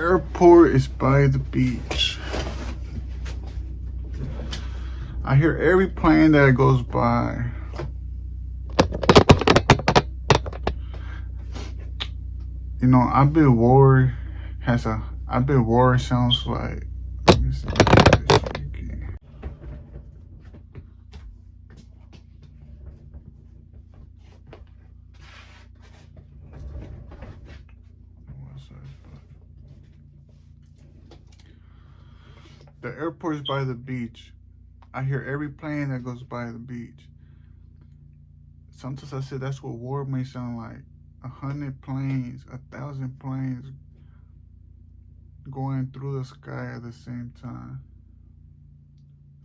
airport is by the beach. I hear every plane that goes by. You know, I've been worried. I've been worried sounds like. Let me see this again. The airport is by the beach. I hear every plane that goes by the beach. Sometimes I say that's what war may sound like. 100 planes, 1,000 planes going through the sky at the same time.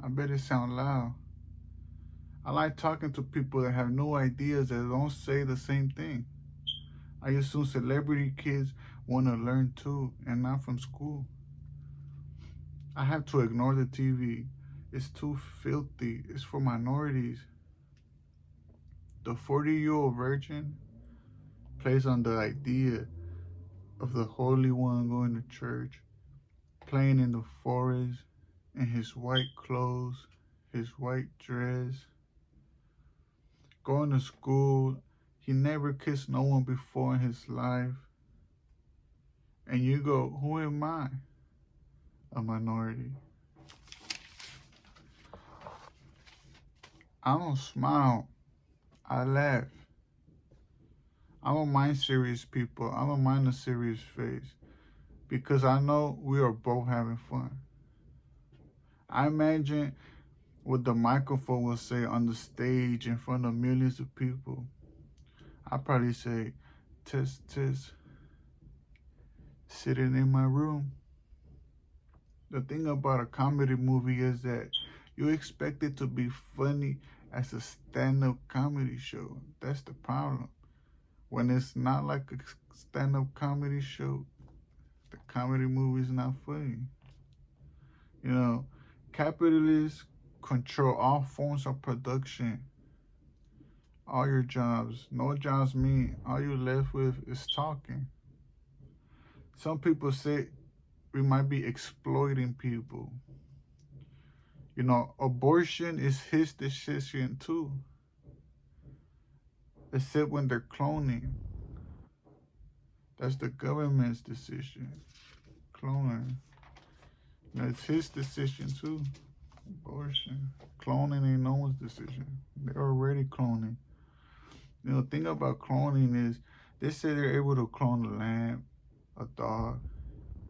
I bet it sound loud. I like talking to people that have no ideas that don't say the same thing. I assume celebrity kids want to learn too, and not from school. I have to ignore the TV. It's too filthy. It's for minorities. The 40-year-old virgin plays on the idea of the Holy One going to church, playing in the forest, in his white clothes, his white dress, going to school. He never kissed no one before in his life. And you go, who am I? A minority. I don't smile. I laugh. I don't mind serious people. I don't mind a serious face. Because I know we are both having fun. I imagine what the microphone will say on the stage in front of millions of people. I probably say, test, test, sitting in my room. The thing about a comedy movie is that you expect it to be funny as a stand-up comedy show. That's the problem. When it's not like a stand-up comedy show, the comedy movie is not funny. You know, capitalists control all forms of production. All your jobs. No jobs mean all you're left with is talking. Some people say we might be exploiting people. You know, abortion is his decision too. Except when they're cloning. That's the government's decision. Cloning. You know, it's his decision too. Abortion. Cloning ain't no one's decision. They're already cloning. You know, the thing about cloning is they say they're able to clone a lamb, a dog,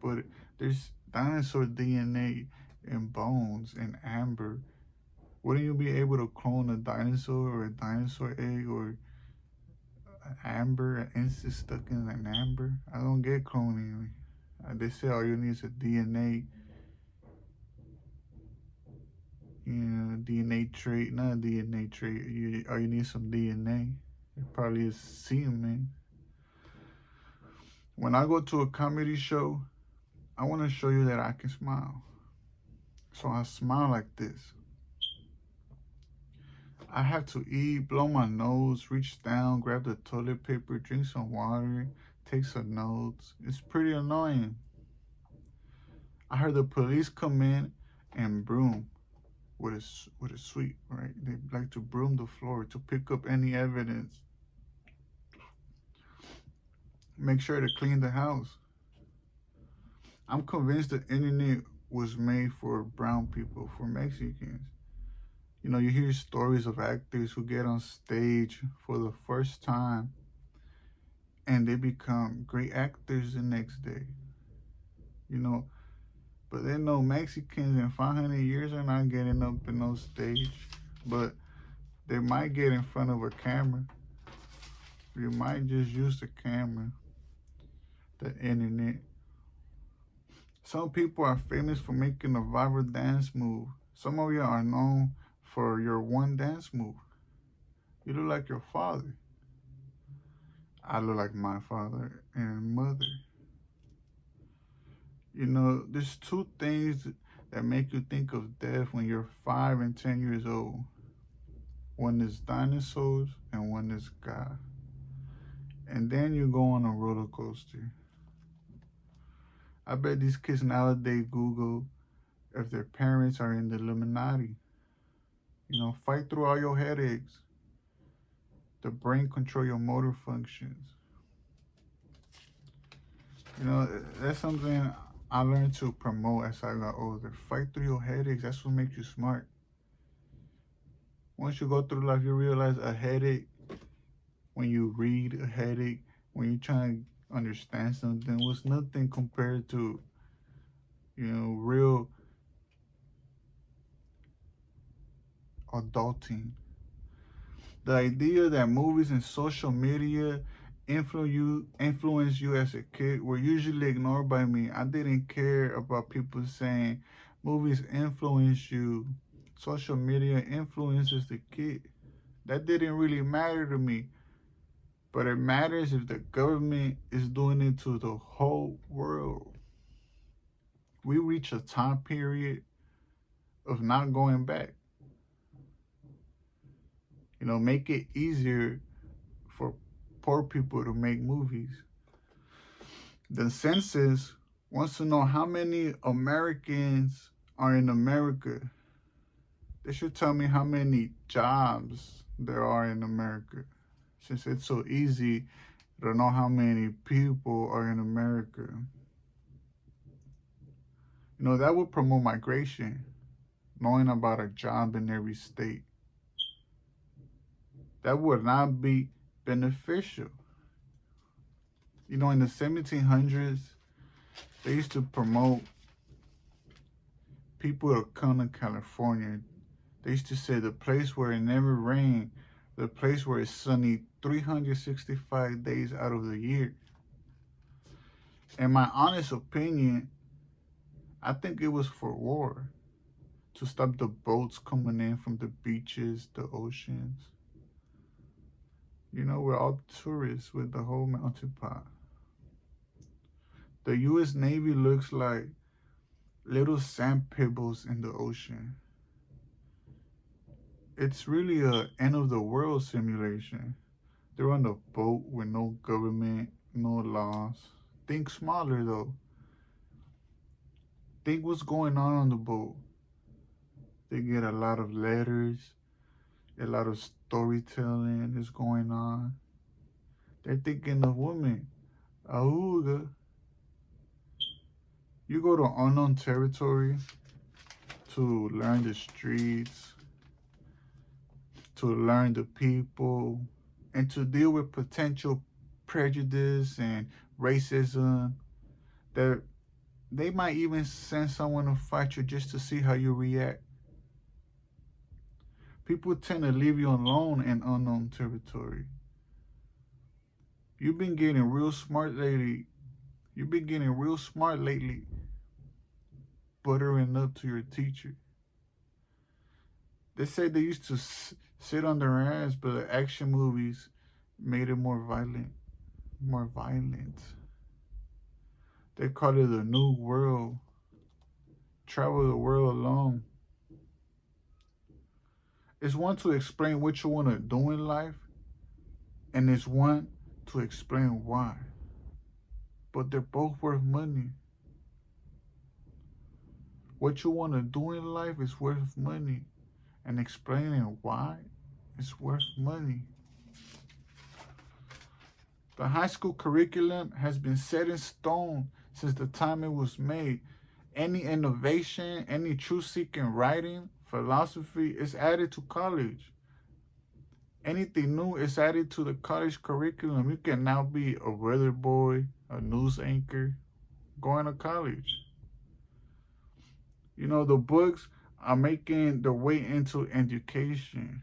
but there's dinosaur DNA in bones and amber. Wouldn't you be able to clone a dinosaur or a dinosaur egg or an amber, an insect stuck in an amber? I don't get cloning. They say all you need is a DNA, you know, DNA trait, not a DNA trait. All you need is some DNA. It probably is semen. When I go to a comedy show, I want to show you that I can smile. So I smile like this. I have to eat, blow my nose, reach down, grab the toilet paper, drink some water, take some notes. It's pretty annoying. I heard the police come in and broom with a sweep, right? They like to broom the floor to pick up any evidence. Make sure to clean the house. I'm convinced the internet was made for brown people, for Mexicans. You know, you hear stories of actors who get on stage for the first time and they become great actors the next day. You know, but they know Mexicans in 500 years are not getting up in no stage, but they might get in front of a camera. You might just use the camera, the internet. Some people are famous for making a viral dance move. Some of you are known for your one dance move. You look like your father. I look like my father and mother. You know, there's two things that make you think of death when you're 5 and 10 years old. One is dinosaurs and one is God. And then you go on a roller coaster. I bet these kids nowadays Google if their parents are in the Illuminati. Fight through all your headaches. The brain control your motor functions. That's something I learned to promote as I got older. Fight through your headaches. That's what makes you smart. Once you go through life, you realize a headache, when you read a headache, when you're trying to understand something, was nothing compared to, real adulting. The idea that movies and social media influence you as a kid were usually ignored by me. I didn't care about people saying movies influence you, social media influences the kid. That didn't really matter to me. But it matters if the government is doing it to the whole world. We reach a time period of not going back. Make it easier for poor people to make movies. The census wants to know how many Americans are in America. They should tell me how many jobs there are in America, since it's so easy to know how many people are in America. That would promote migration, knowing about a job in every state. That would not be beneficial. In the 1700s, they used to promote people to come to California. They used to say the place where it never rained, the place where it's sunny 365 days out of the year. In my honest opinion, I think it was for war, to stop the boats coming in from the beaches, the oceans. We're all tourists with the whole melting pot. The U.S. Navy looks like little sand pebbles in the ocean. It's really a end of the world simulation. They're on a boat with no government, no laws. Think smaller though. Think what's going on the boat. They get a lot of letters, a lot of storytelling is going on. They're thinking of women. Ahuga. You go to unknown territory to learn the streets, to learn the people, and to deal with potential prejudice and racism. That they might even send someone to fight you just to see how you react. People tend to leave you alone in unknown territory. You've been getting real smart lately. You've been getting real smart lately, buttering up to your teacher. They say they used to sit on their ass, but the action movies made it more violent. More violent. They call it the new world. Travel the world alone. It's one to explain what you want to do in life, and it's one to explain why. But they're both worth money. What you want to do in life is worth money, and explaining why is worth money. The high school curriculum has been set in stone since the time it was made. Any innovation, any truth-seeking writing, philosophy is added to college. Anything new is added to the college curriculum. You can now be a weather boy, a news anchor, going to college. The books are making their way into education.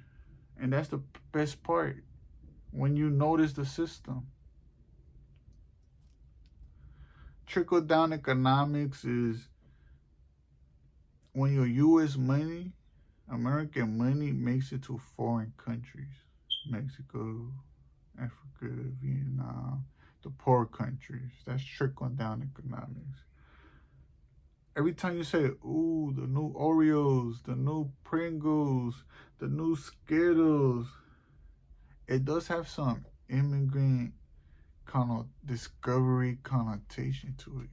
And that's the best part, when you notice the system. Trickle down economics is when your U.S. money, American money, makes it to foreign countries. Mexico, Africa, Vietnam, the poor countries. That's trickle down economics. Every time you say, ooh, the new Oreos, the new Pringles, the new Skittles, it does have some immigrant discovery connotation to it.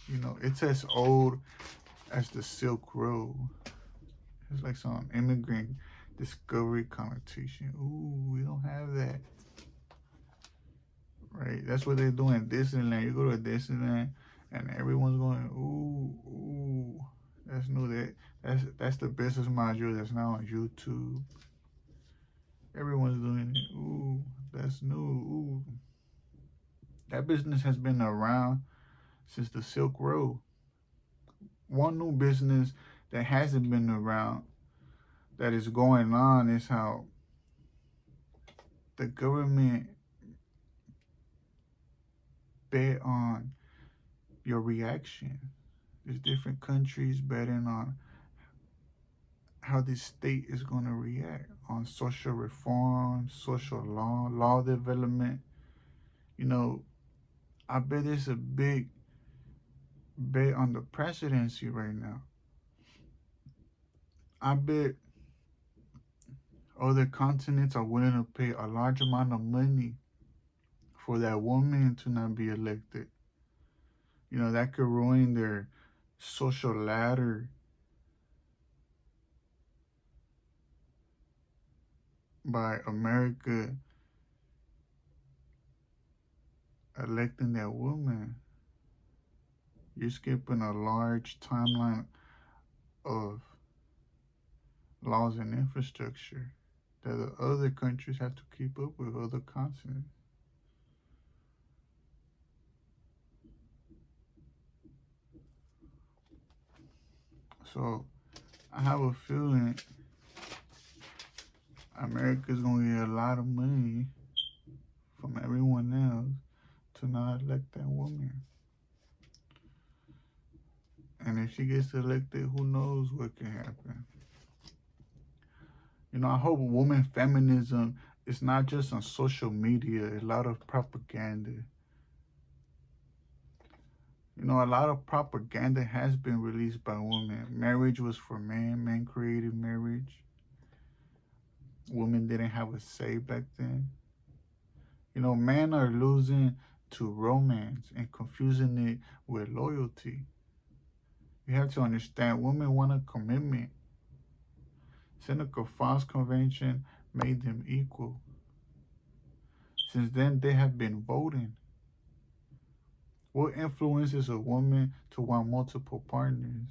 You know, it's as old as the Silk Road. It's like some immigrant discovery connotation. Ooh, we don't have that. Right? That's what they're doing at Disneyland. You go to Disneyland and everyone's going, ooh, ooh. That's new. That's the business module that's now on YouTube. Everyone's doing it. Ooh, that's new. Ooh. That business has been around since the Silk Road. One new business that hasn't been around that is going on is how the government bet on your reaction. There's different countries betting on how this state is going to react on social reform, social law development. You know, I bet there's a big bet on the presidency right now. I bet other continents are willing to pay a large amount of money for that woman to not be elected. You know, that could ruin their social ladder by America electing that woman. You're skipping a large timeline of laws and infrastructure that the other countries have to keep up with, other continents. So I have a feeling America's gonna get a lot of money from everyone else to not elect that woman. And if she gets elected, who knows what can happen. You know, I hope woman feminism is not just on social media, a lot of propaganda. You know, a lot of propaganda has been released by women. Marriage was for men, men created marriage. Women didn't have a say back then. You know, men are losing to romance and confusing it with loyalty. You have to understand women want a commitment. Seneca Falls Convention made them equal. Since then, they have been voting. What influences a woman to want multiple partners?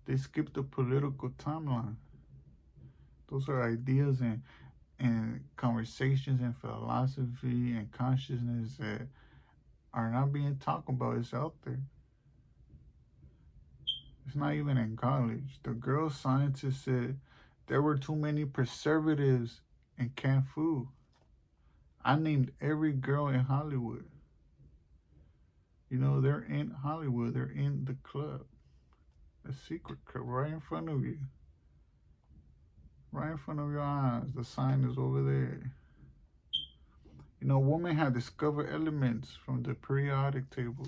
They skip the political timeline. Those are ideas and conversations and philosophy and consciousness that are not being talked about. It's out there. It's not even in college. The girl scientist said there were too many preservatives in canned food. I named every girl in Hollywood. You know, they're in Hollywood. They're in the club. A secret club right in front of you. Right in front of your eyes. The sign is over there. You know, women have discovered elements from the periodic table.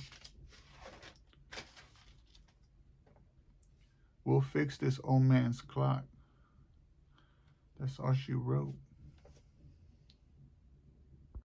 We'll fix this old man's clock. That's all she wrote.